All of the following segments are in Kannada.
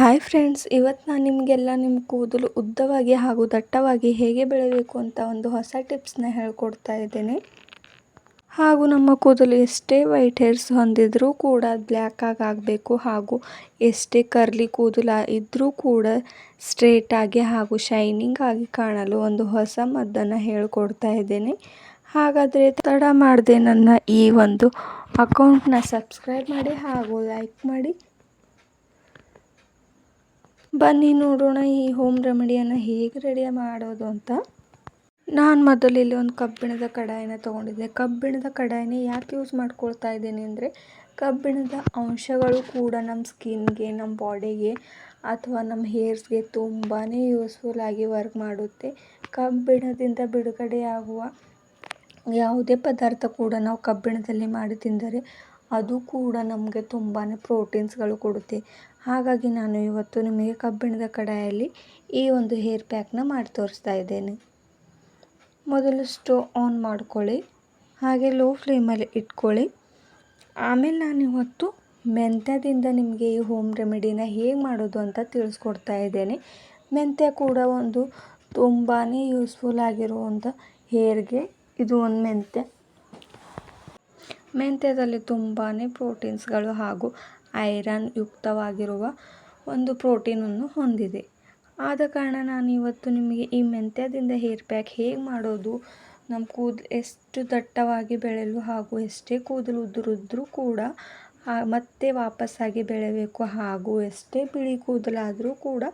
ಹಾಯ್ ಫ್ರೆಂಡ್ಸ್, ಇವತ್ತು ನಾನು ನಿಮಗೆಲ್ಲ ನಿಮ್ಮ ಕೂದಲು ಉದ್ದವಾಗಿ ಹಾಗೂ ದಟ್ಟವಾಗಿ ಹೇಗೆ ಬೆಳೆಯಬೇಕು ಅಂತ ಒಂದು ಹೊಸ ಟಿಪ್ಸ್ನ ಹೇಳ್ಕೊಡ್ತಾ ಇದ್ದೇನೆ. ಹಾಗೂ ನಮ್ಮ ಕೂದಲು ಎಷ್ಟೇ ವೈಟ್ ಹೇರ್ಸ್ ಹೊಂದಿದ್ರೂ ಕೂಡ ಬ್ಲ್ಯಾಕ್ ಆಗಬೇಕು, ಹಾಗೂ ಎಷ್ಟೇ ಕರ್ಲಿ ಕೂದಲು ಇದ್ದರೂ ಕೂಡ ಸ್ಟ್ರೇಟ್ ಆಗಿ ಹಾಗೂ ಶೈನಿಂಗ್ ಆಗಿ ಕಾಣಲು ಒಂದು ಹೊಸ ಮದ್ದನ್ನು ಹೇಳ್ಕೊಡ್ತಾ ಇದ್ದೇನೆ. ಹಾಗಾದರೆ ತಡ ಮಾಡದೆ ನನ್ನ ಈ ಒಂದು ಅಕೌಂಟ್ನ ಸಬ್ಸ್ಕ್ರೈಬ್ ಮಾಡಿ ಹಾಗೂ ಲೈಕ್ ಮಾಡಿ. ಬನ್ನಿ ನೋಡೋಣ ಈ ಹೋಮ್ ರೆಮಿಡಿಯನ್ನು ಹೇಗೆ ರೆಡಿ ಮಾಡೋದು ಅಂತ. ನಾನು ಮೊದಲು ಇಲ್ಲಿ ಒಂದು ಕಬ್ಬಿಣದ ಕಡಾಯಿನ ತೊಗೊಂಡಿದ್ದೆ. ಕಬ್ಬಿಣದ ಕಡಾಯಿನ ಯಾಕೆ ಯೂಸ್ ಮಾಡ್ಕೊಳ್ತಾ ಇದ್ದೀನಿ ಅಂದರೆ, ಕಬ್ಬಿಣದ ಅಂಶಗಳು ಕೂಡ ನಮ್ಮ ಸ್ಕಿನ್ಗೆ, ನಮ್ಮ ಬಾಡಿಗೆ ಅಥವಾ ನಮ್ಮ ಹೇರ್ಸ್ಗೆ ತುಂಬಾ ಯೂಸ್ಫುಲ್ ಆಗಿ ವರ್ಕ್ ಮಾಡುತ್ತೆ. ಕಬ್ಬಿಣದಿಂದ ಬಿಡುಗಡೆಯಾಗುವ ಯಾವುದೇ ಪದಾರ್ಥ ಕೂಡ ನಾವು ಕಬ್ಬಿಣದಲ್ಲಿ ಮಾಡಿ ತಿಂದರೆ ಅದು ಕೂಡ ನಮಗೆ ತುಂಬಾ ಪ್ರೋಟೀನ್ಸ್ಗಳು ಕೊಡುತ್ತೆ. ಹಾಗಾಗಿ ನಾನು ಇವತ್ತು ನಿಮಗೆ ಕಬ್ಬಿಣದ ಕಡಾಯಲ್ಲಿ ಈ ಒಂದು ಹೇರ್ ಪ್ಯಾಕ್ನ ಮಾಡಿ ತೋರಿಸ್ತಾ ಇದ್ದೇನೆ. ಮೊದಲು ಸ್ಟವ್ ಆನ್ ಮಾಡ್ಕೊಳ್ಳಿ, ಹಾಗೆ ಲೋ ಫ್ಲೇಮಲ್ಲಿ ಇಟ್ಕೊಳ್ಳಿ. ಆಮೇಲೆ ನಾನು ಇವತ್ತು ಮೆಂತ್ಯದಿಂದ ನಿಮಗೆ ಈ ಹೋಮ್ ರೆಮಿಡಿನ ಹೇಗೆ ಮಾಡೋದು ಅಂತ ತಿಳಿಸ್ಕೊಡ್ತಾ ಇದ್ದೇನೆ. ಮೆಂತ್ಯ ಕೂಡ ಒಂದು ತುಂಬಾ ಯೂಸ್ಫುಲ್ ಆಗಿರುವಂಥ ಹೇರ್ಗೆ ಇದು ಒಂದು ಮೆಂತ್ಯದಲ್ಲಿ ತುಂಬಾ ಪ್ರೋಟೀನ್ಸ್ಗಳು ಹಾಗೂ ಐರನ್ ಯುಕ್ತವಾಗಿರುವ ಒಂದು ಪ್ರೋಟೀನನ್ನು ಹೊಂದಿದೆ. ಆದ ಕಾರಣ ನಾನು ಇವತ್ತು ನಿಮಗೆ ಈ ಮೆಂತ್ಯದಿಂದ ಹೇರ್ ಪ್ಯಾಕ್ ಹೇಗೆ ಮಾಡೋದು, ನಮ್ಮ ಕೂದಲು ಎಷ್ಟು ದಟ್ಟವಾಗಿ ಬೆಳೆಯಲು ಹಾಗೂ ಎಷ್ಟೇ ಕೂದಲು ಉದುರಿದ್ರೂ ಕೂಡ ಮತ್ತೆ ವಾಪಸ್ಸಾಗಿ ಬೆಳೆಯಬೇಕು, ಹಾಗೂ ಎಷ್ಟೇ ಬಿಳಿ ಕೂದಲಾದರೂ ಕೂಡ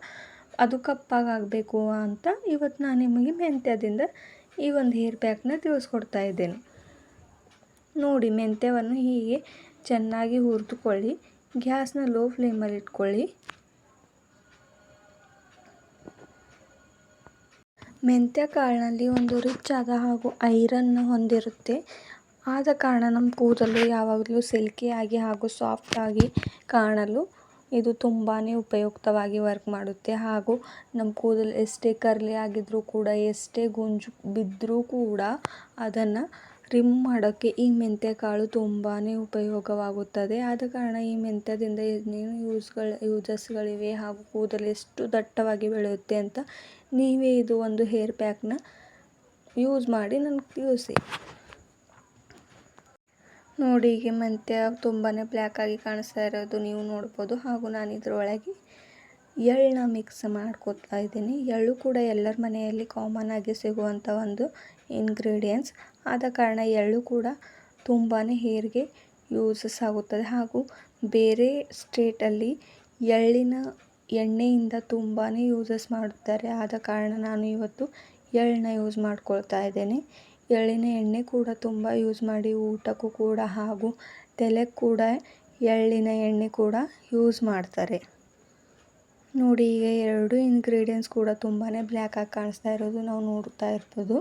ಅದು ಕಪ್ಪಾಗಬೇಕು ಅಂತ ಇವತ್ತು ನಾನು ನಿಮಗೆ ಮೆಂತ್ಯದಿಂದ ಈ ಒಂದು ಹೇರ್ ಪ್ಯಾಕ್ನ ತಿಳಿಸ್ಕೊಡ್ತಾ ಇದ್ದೇನೆ. ನೋಡಿ, ಮೆಂತ್ಯವನ್ನು ಹೀಗೆ ಚೆನ್ನಾಗಿ ಹುರಿದುಕೊಳ್ಳಿ. ಗ್ಯಾಸ್ನ ಲೋ ಫ್ಲೇಮಲ್ಲಿ ಇಟ್ಕೊಳ್ಳಿ. ಮೆಂತ್ಯ ಕಾಳಿನಲ್ಲಿ ಒಂದು ರಿಚ್ ಆದ ಹಾಗೂ ಐರನ್ ಹೊಂದಿರುತ್ತೆ. ಆದ ಕಾರಣ ನಮ್ಮ ಕೂದಲು ಯಾವಾಗಲೂ ಸಿಲ್ಕಿಯಾಗಿ ಹಾಗೂ ಸಾಫ್ಟಾಗಿ ಕಾಣಲು ಇದು ತುಂಬಾ ಉಪಯುಕ್ತವಾಗಿ ವರ್ಕ್ ಮಾಡುತ್ತೆ. ಹಾಗೂ ನಮ್ಮ ಕೂದಲು ಎಷ್ಟೇ ಕರ್ಲಿ ಆಗಿದ್ರೂ ಕೂಡ, ಎಷ್ಟೇ ಗುಂಜು ಬಿದ್ದರೂ ಕೂಡ ಅದನ್ನು ರಿಮ್ ಮಾಡೋಕ್ಕೆ ಈ ಮೆಂತ್ಯ ಕಾಳು ತುಂಬಾ ಉಪಯೋಗವಾಗುತ್ತದೆ. ಆದ ಕಾರಣ ಈ ಮೆಂತ್ಯದಿಂದ ಏನೇನು ಯೂಸಸ್ಗಳಿವೆ ಹಾಗೂ ಕೂದಲು ಎಷ್ಟು ದಟ್ಟವಾಗಿ ಬೆಳೆಯುತ್ತೆ ಅಂತ ನೀವೇ ಇದು ಒಂದು ಹೇರ್ ಪ್ಯಾಕ್ನ ಯೂಸ್ ಮಾಡಿ ನನಗೆ ತಿಳಿಸಿ. ನೋಡಿ, ಈಗ ಮೆಂತ್ಯ ತುಂಬಾ ಬ್ಲ್ಯಾಕ್ ಆಗಿ ಕಾಣಿಸ್ತಾ ಇರೋದು ನೀವು ನೋಡ್ಬೋದು. ಹಾಗೂ ನಾನು ಇದರೊಳಗೆ ಎಳ್ಳನ್ನ ಮಿಕ್ಸ್ ಮಾಡ್ಕೊತಾ ಇದ್ದೀನಿ. ಎಳ್ಳು ಕೂಡ ಎಲ್ಲರ ಮನೆಯಲ್ಲಿ ಕಾಮನ್ ಆಗಿ ಸಿಗುವಂಥ ಒಂದು ಇಂಗ್ರೀಡಿಯೆಂಟ್ಸ್. ಆದ ಕಾರಣ ಎಳ್ಳು ಕೂಡ ತುಂಬಾ ಹೇರ್ಗೆ ಯೂಸಸ್ ಆಗುತ್ತದೆ. ಹಾಗೂ ಬೇರೆ ಸ್ಟೇಟಲ್ಲಿ ಎಳ್ಳಿನ ಎಣ್ಣೆಯಿಂದ ತುಂಬಾ ಯೂಸಸ್ ಮಾಡುತ್ತಾರೆ. ಆದ ಕಾರಣ ನಾನು ಇವತ್ತು ಎಳ್ಳನ್ನ ಯೂಸ್ ಮಾಡ್ಕೊಳ್ತಾ ಇದ್ದೇನೆ. ಎಳ್ಳಿನ ಎಣ್ಣೆ ಕೂಡ ತುಂಬ ಯೂಸ್ ಮಾಡಿ ಊಟಕ್ಕೂ ಕೂಡ ಹಾಗೂ ತಲೆಗೆ ಕೂಡ ಎಳ್ಳಿನ ಎಣ್ಣೆ ಕೂಡ ಯೂಸ್ ಮಾಡ್ತಾರೆ. ನೋಡಿ, ಈಗ ಎರಡು ಇಂಗ್ರೀಡಿಯೆಂಟ್ಸ್ ಕೂಡ ತುಂಬಾ ಬ್ಲ್ಯಾಕ್ ಆಗಿ ಕಾಣಿಸ್ತಾ ಇರೋದು ನಾವು ನೋಡ್ತಾ ಇರ್ಬೋದು.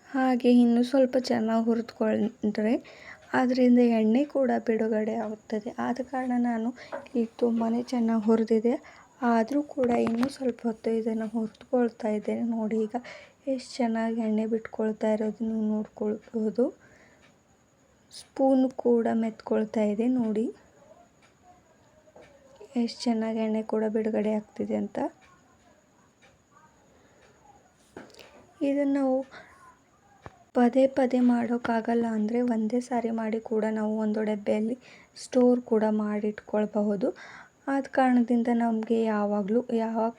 ಹಾಗೆ ಇನ್ನೂ ಸ್ವಲ್ಪ ಚೆನ್ನಾಗಿ ಹುರಿದುಕೊಂಡ್ರೆ ಅದರಿಂದ ಎಣ್ಣೆ ಕೂಡ ಬಿಡುಗಡೆ ಆಗುತ್ತದೆ. ಆದ ಕಾರಣ ನಾನು ಈಗ ತುಂಬಾ ಚೆನ್ನಾಗಿ ಹುರಿದಿದೆ, ಆದರೂ ಕೂಡ ಇನ್ನೂ ಸ್ವಲ್ಪ ಹೊತ್ತು ಇದನ್ನು ಹುರಿದುಕೊಳ್ತಾ ಇದ್ದೇನೆ. ನೋಡಿ, ಈಗ ಎಷ್ಟು ಚೆನ್ನಾಗಿ ಎಣ್ಣೆ ಬಿಟ್ಕೊಳ್ತಾ ಇರೋದು ನೀವು ನೋಡ್ಕೊಳ್ಬೋದು. ಸ್ಪೂನ್ ಕೂಡ ಮೆತ್ಕೊಳ್ತಾ ಇದೆ. ನೋಡಿ ಎಷ್ಟು ಚೆನ್ನಾಗಿ ಎಣ್ಣೆ ಕೂಡ ಬಿಡುಗಡೆ ಆಗ್ತಿದೆ ಅಂತ. ಇದನ್ನು ನಾವು ಪದೇ ಪದೇ ಮಾಡೋಕ್ಕಾಗಲ್ಲ ಅಂದರೆ ಒಂದೇ ಸಾರಿ ಮಾಡಿ ಕೂಡ ನಾವು ಒಂದು ಡಬ್ಬೆಯಲ್ಲಿ ಸ್ಟೋರ್ ಕೂಡ ಮಾಡಿಟ್ಕೊಳ್ಬಹುದು. ಆದ ಕಾರಣದಿಂದ ನಮಗೆ ಯಾವಾಗ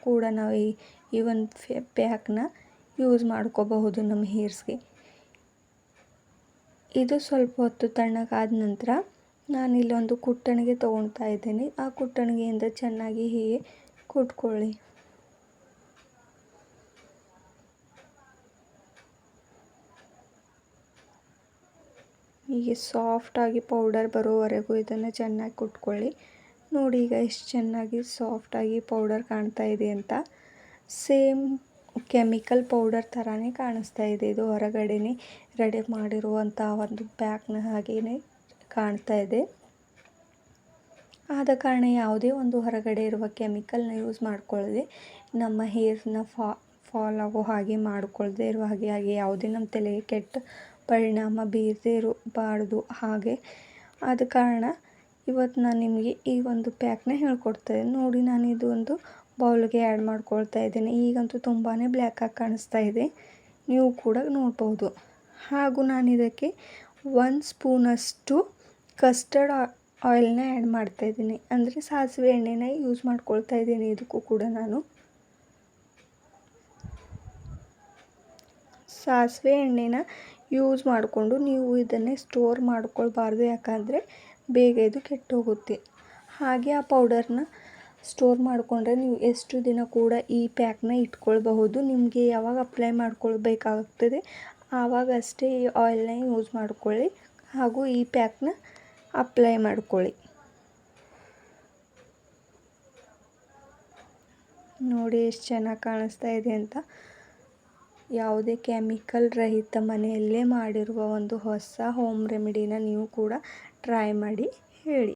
ಕೂಡ ನಾವು ಈ ಒಂದು ಪ್ಯಾಕ್ನ ಯೂಸ್ ಮಾಡ್ಕೋಬಹುದು ನಮ್ಮ ಹೇರ್ಸ್ಗೆ. ಇದು ಸ್ವಲ್ಪ ಹೊತ್ತು ತಣ್ಣಗಾದ ನಂತರ ನಾನು ಇಲ್ಲೊಂದು ಕುಟ್ಟಣಿಗೆ ತೊಗೊಳ್ತಾ ಇದ್ದೇನೆ. ಆ ಕುಟ್ಟಣಿಗೆಯಿಂದ ಚೆನ್ನಾಗಿ ಹೀಗೆ ಕುಟ್ಕೊಳ್ಳಿ. ಹೀಗೆ ಸಾಫ್ಟಾಗಿ ಪೌಡರ್ ಬರೋವರೆಗೂ ಇದನ್ನು ಚೆನ್ನಾಗಿ ಕುಟ್ಕೊಳ್ಳಿ. ನೋಡಿ, ಈಗ ಎಷ್ಟು ಚೆನ್ನಾಗಿ ಸಾಫ್ಟಾಗಿ ಪೌಡರ್ ಕಾಣ್ತಾ ಇದೆ ಅಂತ. ಸೇಮ್ ಕೆಮಿಕಲ್ ಪೌಡರ್ ಥರನೇ ಕಾಣಿಸ್ತಾ ಇದೆ. ಇದು ಹೊರಗಡೆನೇ ರೆಡಿ ಮಾಡಿರುವಂಥ ಒಂದು ಪ್ಯಾಕ್ನ ಹಾಗೆಯೇ ಕಾಣ್ತಾ ಇದೆ. ಆದ ಕಾರಣ ಯಾವುದೇ ಒಂದು ಹೊರಗಡೆ ಇರುವ ಕೆಮಿಕಲ್ನ ಯೂಸ್ ಮಾಡ್ಕೊಳ್ಳದೆ ನಮ್ಮ ಹೇರ್ಸ್ನ ಫಾಲ್ ಆಗೋ ಹಾಗೆ ಮಾಡಿಕೊಳ್ಳದೆ ಇರುವ ಹಾಗೆ ಯಾವುದೇ ನಮ್ಮ ತಲೆಗೆ ಕೆಟ್ಟ ಪರಿಣಾಮ ಬೀರದೇ ಇರಬಾರ್ದು. ಹಾಗೆ ಆದ ಕಾರಣ ಇವತ್ತು ನಾನು ನಿಮಗೆ ಈ ಒಂದು ಪ್ಯಾಕ್ನ ಹೇಳ್ಕೊಡ್ತಾ ಇದ್ದೀನಿ. ನೋಡಿ, ನಾನು ಇದು ಒಂದು ಬೌಲ್ಗೆ ಆ್ಯಡ್ ಮಾಡ್ಕೊಳ್ತಾ ಇದ್ದೀನಿ. ಈಗಂತೂ ತುಂಬಾ ಬ್ಲ್ಯಾಕಾಗಿ ಕಾಣಿಸ್ತಾ ಇದೆ, ನೀವು ಕೂಡ ನೋಡ್ಬೋದು. ಹಾಗೂ ನಾನು ಇದಕ್ಕೆ 1 ಸ್ಪೂನಷ್ಟು ಕಸ್ಟರ್ಡ್ ಆಯಿಲ್ನ ಆ್ಯಡ್ ಮಾಡ್ತಾ ಇದ್ದೀನಿ. ಅಂದರೆ ಸಾಸಿವೆ ಎಣ್ಣೆನ ಯೂಸ್ ಮಾಡ್ಕೊಳ್ತಾ ಇದ್ದೀನಿ ಇದಕ್ಕೂ ಕೂಡ ನಾನು. ಸಾಸಿವೆ ಎಣ್ಣೆನ ಯೂಸ್ ಮಾಡಿಕೊಂಡು ನೀವು ಇದನ್ನೇ ಸ್ಟೋರ್ ಮಾಡ್ಕೊಳ್ಬಾರ್ದು, ಯಾಕಂದರೆ ಬೇಗ ಇದು ಕೆಟ್ಟೋಗುತ್ತೆ. ಹಾಗೆ ಆ ಪೌಡರ್ನ ಸ್ಟೋರ್ ಮಾಡಿಕೊಂಡ್ರೆ ನೀವು ಎಷ್ಟು ದಿನ ಕೂಡ ಈ ಪ್ಯಾಕ್ನ ಇಟ್ಕೊಳ್ಬಹುದು. ನಿಮಗೆ ಯಾವಾಗ ಅಪ್ಲೈ ಮಾಡ್ಕೊಳ್ಬೇಕಾಗ್ತದೆ ಆವಾಗಷ್ಟೇ ಈ ಆಯಿಲ್ನ ಯೂಸ್ ಮಾಡ್ಕೊಳ್ಳಿ ಹಾಗೂ ಈ ಪ್ಯಾಕ್ನ ಅಪ್ಲೈ ಮಾಡ್ಕೊಳ್ಳಿ. ನೋಡಿ ಎಷ್ಟು ಚೆನ್ನಾಗಿ ಕಾಣಿಸ್ತಾ ಇದೆ ಅಂತ. ಯಾವುದೇ ಕೆಮಿಕಲ್ ರಹಿತ ಮನೆಯಲ್ಲೇ ಮಾಡಿರುವ ಒಂದು ಹೊಸ ಹೋಮ್ ರೆಮಿಡಿನ ನೀವು ಕೂಡ ಟ್ರೈ ಮಾಡಿ ಹೇಳಿ.